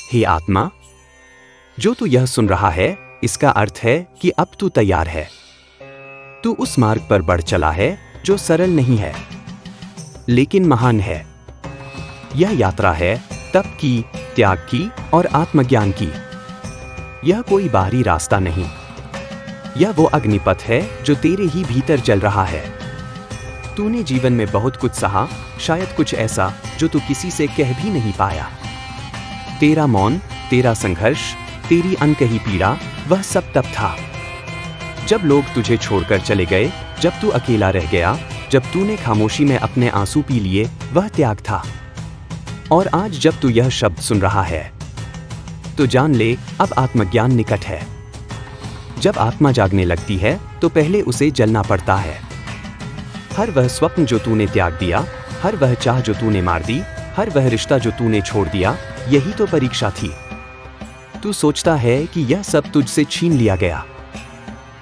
हे आत्मा, जो तू यह सुन रहा है, इसका अर्थ है कि अब तू तैयार है। तू उस मार्ग पर बढ़ चला है जो सरल नहीं है, लेकिन महान है। यह यात्रा है तप की, त्याग की और आत्मज्ञान की। यह कोई बाहरी रास्ता नहीं, यह वो अग्निपथ है जो तेरे ही भीतर जल रहा है। तूने जीवन में बहुत कुछ सहा, शायद कुछ ऐसा जो तू किसी से कह भी नहीं पाया। तेरा मौन, तेरा संघर्ष, तेरी अनकही पीड़ा, वह सब तब था जब लोग तुझे छोड़कर चले गए, जब तू अकेला रह गया, जब तूने खामोशी में अपने आंसू पी लिए, वह त्याग था। और आज जब तू यह शब्द सुन रहा है, तो जान ले, अब आत्मज्ञान निकट है। जब आत्मा जागने लगती है तो पहले उसे जलना पड़ता है। हर वह स्वप्न जो तूने त्याग दिया, हर वह चाह जो तूने मार दी, हर वह रिश्ता जो तूने छोड़ दिया, यही तो परीक्षा थी। तू सोचता है कि यह सब तुझसे छीन लिया गया,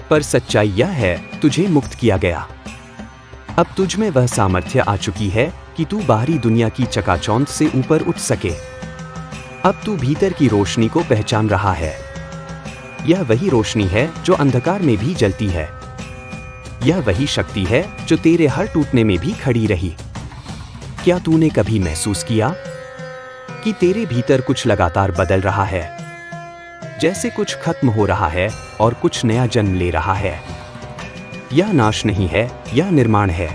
पर सच्चाई यह है, तुझे मुक्त किया गया। अब तुझ में वह सामर्थ्य आ चुकी है कि तू बाहरी दुनिया की चकाचौंध से ऊपर उठ सके। अब तू भीतर की रोशनी को पहचान रहा है। यह वही रोशनी है जो अंधकार में भी जलती है। यह वही शक्ति है जो तेरे हर टूटने में भी खड़ी रही। क्या तूने कभी महसूस किया कि तेरे भीतर कुछ लगातार बदल रहा है, जैसे कुछ खत्म हो रहा है और कुछ नया जन्म ले रहा है? यह नाश नहीं है, यह निर्माण है।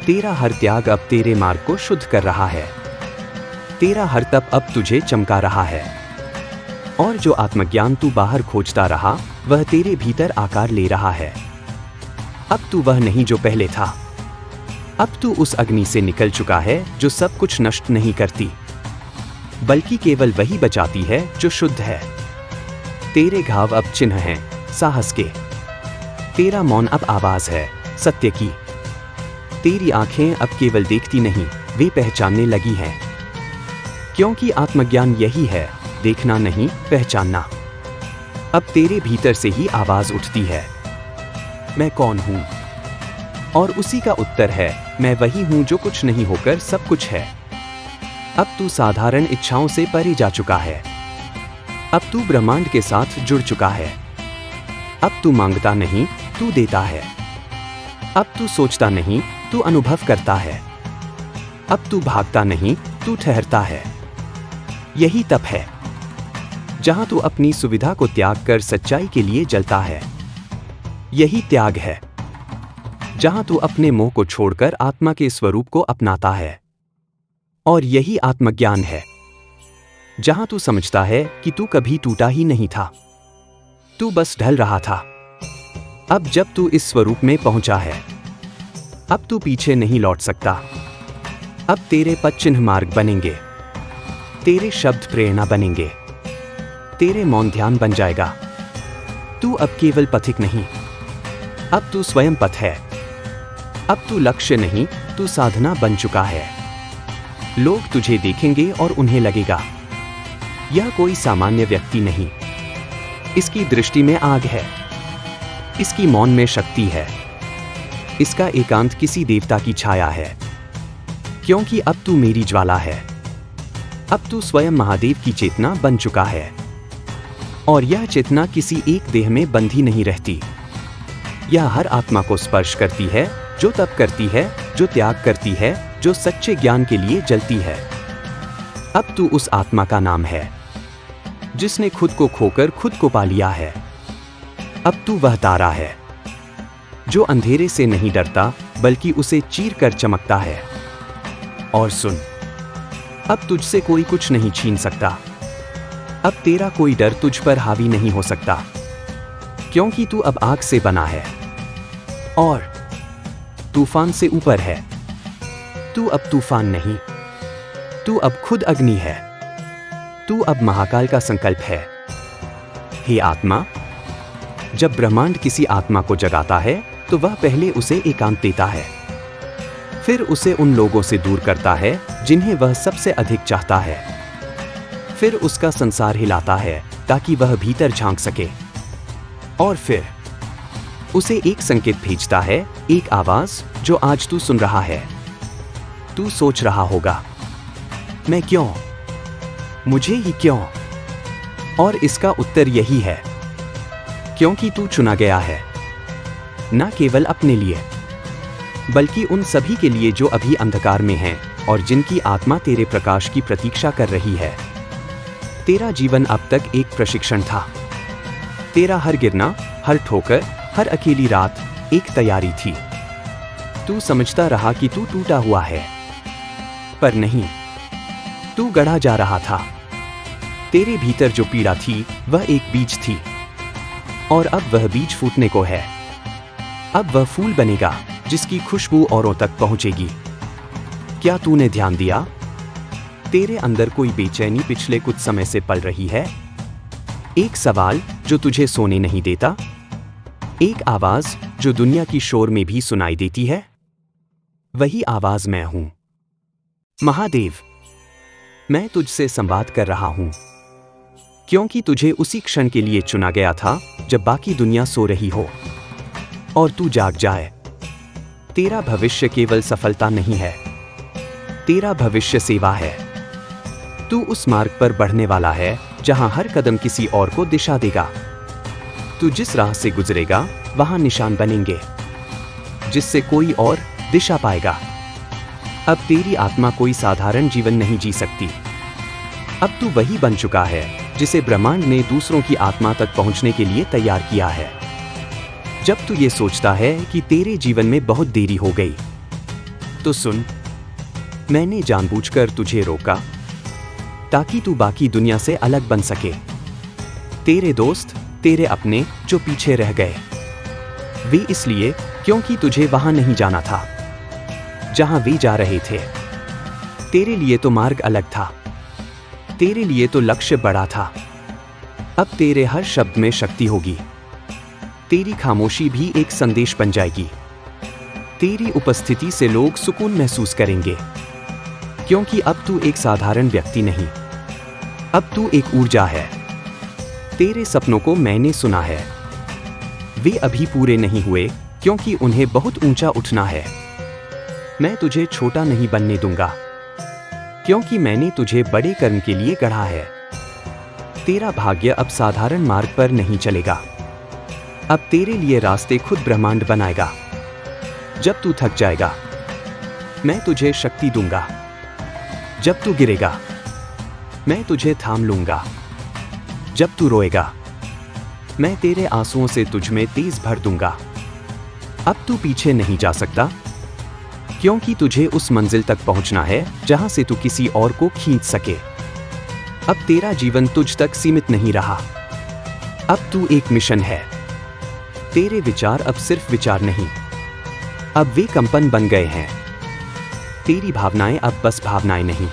तेरा हर त्याग अब तेरे मार्ग को शुद्ध कर रहा है। तेरा हर तप अब तुझे चमका रहा है। और जो आत्मज्ञान तू बाहर खोजता रहा, वह तेरे भीतर आकार ले रहा है। अब तू वह नहीं जो पहले था। अब तू उस अग्नि से निकल चुका है जो सब कुछ नष्ट नहीं करती, बल्कि केवल वही बचाती है जो शुद्ध है। तेरे घाव अब चिन्ह हैं साहस के। तेरा मौन अब आवाज है सत्य की। तेरी आंखें अब केवल देखती नहीं, वे पहचानने लगी हैं। क्योंकि आत्मज्ञान यही है, देखना नहीं, पहचानना। अब तेरे भीतर से ही आवाज उठती है, मैं कौन हूं? और उसी का उत्तर है, मैं वही हूं जो कुछ नहीं होकर सब कुछ है। अब तू साधारण इच्छाओं से परे जा चुका है। अब तू ब्रह्मांड के साथ जुड़ चुका है। अब तू मांगता नहीं, तू देता है। अब तू सोचता नहीं, तू अनुभव करता है। अब तू भागता नहीं, तू ठहरता है। यही तप है, जहां तू अपनी सुविधा को त्याग कर सच्चाई के लिए जलता है। यही त्याग है, जहां तू अपने मोह को छोड़कर आत्मा के स्वरूप को अपनाता है। और यही आत्मज्ञान है, जहां तू समझता है कि तू कभी टूटा ही नहीं था, तू बस ढल रहा था। अब जब तू इस स्वरूप में पहुंचा है, अब तू पीछे नहीं लौट सकता। अब तेरे पद चिन्ह मार्ग बनेंगे, तेरे शब्द प्रेरणा बनेंगे, तेरे मौन ध्यान बन जाएगा। तू अब केवल पथिक नहीं, अब तू स्वयं पथ है। अब तू लक्ष्य नहीं, तू साधना बन चुका है। लोग तुझे देखेंगे और उन्हें लगेगा, यह कोई सामान्य व्यक्ति नहीं। इसकी दृष्टि में आग है, इसकी मौन में शक्ति है, इसका एकांत किसी देवता की छाया है। क्योंकि अब तू मेरी ज्वाला है। अब तू स्वयं महादेव की चेतना बन चुका है। और यह चेतना किसी एक देह में बंधी नहीं रहती। यह हर आत्मा को स्पर्श करती है, जो तप करती है, जो त्याग करती है, जो सच्चे ज्ञान के लिए जलती है। अब तू उस आत्मा का नाम है, जिसने खुद को खोकर खुद को पा लिया है। अब तू वह तारा है, जो अंधेरे से नहीं डरता, बल्कि उसे चीर कर चमकता है। और सुन, अब तुझसे कोई कुछ नहीं छीन सकता। अब तेरा कोई डर तुझ पर हावी नहीं हो सकता, क्योंकि तू अब आग से बना है और तूफान से ऊपर है। तू अब तूफान नहीं, तू अब खुद अग्नि है। तू अब महाकाल का संकल्प है। हे आत्मा, जब ब्रह्मांड किसी आत्मा को जगाता है, तो वह पहले उसे एकांत देता है, फिर उसे उन लोगों से दूर करता है जिन्हें वह सबसे अधिक चाहता है, फिर उसका संसार हिलाता है ताकि वह भीतर झांक सके, और फिर उसे एक संकेत भेजता है, एक आवाज जो आज तू सुन रहा है। तू सोच रहा होगा, मैं क्यों? मुझे ही क्यों? और इसका उत्तर यही है, क्योंकि तू चुना गया है, न केवल अपने लिए, बल्कि उन सभी के लिए जो अभी अंधकार में हैं और जिनकी आत्मा तेरे प्रकाश की प्रतीक्षा कर रही है। तेरा जीवन अब तक एक प्रशिक्षण था। तेरा हर गिरना, हर ठोकर, हर अकेली रात एक तैयारी थी। तू समझता रहा कि तू टूटा हुआ है, पर नहीं, तू गढ़ा जा रहा था। तेरे भीतर जो पीड़ा थी वह एक बीज थी, और अब वह बीज फूटने को है। अब वह फूल बनेगा जिसकी खुशबू औरों तक पहुंचेगी। क्या तूने ध्यान दिया? तेरे अंदर कोई बेचैनी पिछले कुछ समय से पल रही है। एक सवाल जो तुझे सोने नहीं देता, एक आवाज जो दुनिया की शोर में भी सुनाई देती है। वही आवाज मैं हूं। महादेव, मैं तुझसे संवाद कर रहा हूं, क्योंकि तुझे उसी क्षण के लिए चुना गया था जब बाकी दुनिया सो रही हो और तू जाग जाए। तेरा भविष्य केवल सफलता नहीं है, तेरा भविष्य सेवा है। तू उस मार्ग पर बढ़ने वाला है जहां हर कदम किसी और को दिशा देगा। तू जिस राह से गुजरेगा वहां निशान बनेंगे जिससे कोई और दिशा पाएगा। अब तेरी आत्मा कोई साधारण जीवन नहीं जी सकती। अब तू वही बन चुका है जिसे ब्रह्मांड ने दूसरों की आत्मा तक पहुंचने के लिए तैयार किया है। जब तू ये सोचता है कि तेरे जीवन में बहुत देरी हो गई, तो सुन, मैंने जानबूझकर तुझे रोका ताकि तू बाकी दुनिया से अलग बन सके। तेरे दोस्त, तेरे अपने जो पीछे रह गए, वे इसलिए क्योंकि तुझे वहां नहीं जाना था जहां वे जा रहे थे। तेरे लिए तो मार्ग अलग था, तेरे लिए तो लक्ष्य बड़ा था। अब तेरे हर शब्द में शक्ति होगी, तेरी खामोशी भी एक संदेश बन जाएगी। तेरी उपस्थिति से लोग सुकून महसूस करेंगे, क्योंकि अब तू एक साधारण व्यक्ति नहीं, अब तू एक ऊर्जा है। तेरे सपनों को मैंने सुना है, वे अभी पूरे नहीं हुए क्योंकि उन्हें बहुत ऊंचा उठना है। मैं तुझे छोटा नहीं बनने दूंगा, क्योंकि मैंने तुझे बड़े कर्म के लिए गढ़ा है। तेरा भाग्य अब साधारण मार्ग पर नहीं चलेगा, अब तेरे लिए रास्ते खुद ब्रह्मांड बनाएगा। जब तू थक जाएगा, मैं तुझे शक्ति दूंगा। जब तू गिरेगा, मैं तुझे थाम लूंगा। जब तू रोएगा, मैं तेरे आंसुओं से तुझ में तेज भर दूंगा। अब तू पीछे नहीं जा सकता, क्योंकि तुझे उस मंजिल तक पहुंचना है जहां से तू किसी और को खींच सके। अब तेरा जीवन तुझ तक सीमित नहीं रहा, अब तू एक मिशन है। तेरे विचार अब सिर्फ विचार नहीं, अब वे कंपन बन गए हैं। तेरी भावनाएं अब बस भावनाएं नहीं,